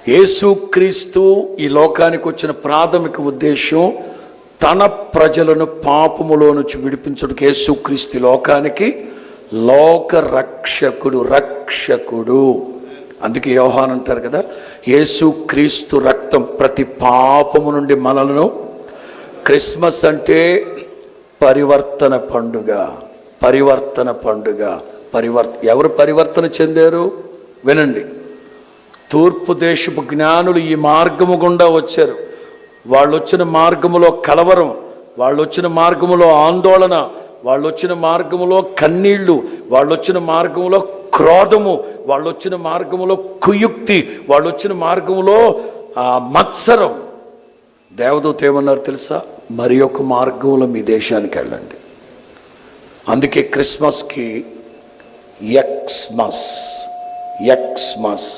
యేసుక్రీస్తు ఈ లోకానికి వచ్చిన ప్రాథమిక ఉద్దేశం తన ప్రజలను పాపములో నుంచి విడిపించుటకు. యేసుక్రీస్తు లోకానికి లోక రక్షకుడు. అందుకే యోహాను అంటారు కదా, యేసుక్రీస్తు రక్తం ప్రతి పాపము నుండి మనలను. క్రిస్మస్ అంటే పరివర్తన పండుగ. ఎవరు పరివర్తన చెందారు? వినండి. తూర్పు దేశపు జ్ఞానులు ఈ మార్గము గుండా వచ్చారు. వాళ్ళు వచ్చిన మార్గములో కలవరం, వాళ్ళు వచ్చిన మార్గములో ఆందోళన, వాళ్ళు వచ్చిన మార్గములో కన్నీళ్లు, వాళ్ళు వచ్చిన మార్గములో క్రోధము, వాళ్ళు వచ్చిన మార్గములో కుయుక్తి, వాళ్ళు వచ్చిన మార్గములో మత్సరం. దేవదూత ఏమన్నారు తెలుసా? మరి ఒక మార్గంలో మీ దేశానికి వెళ్ళండి. అందుకే క్రిస్మస్కి ఎక్స్మస్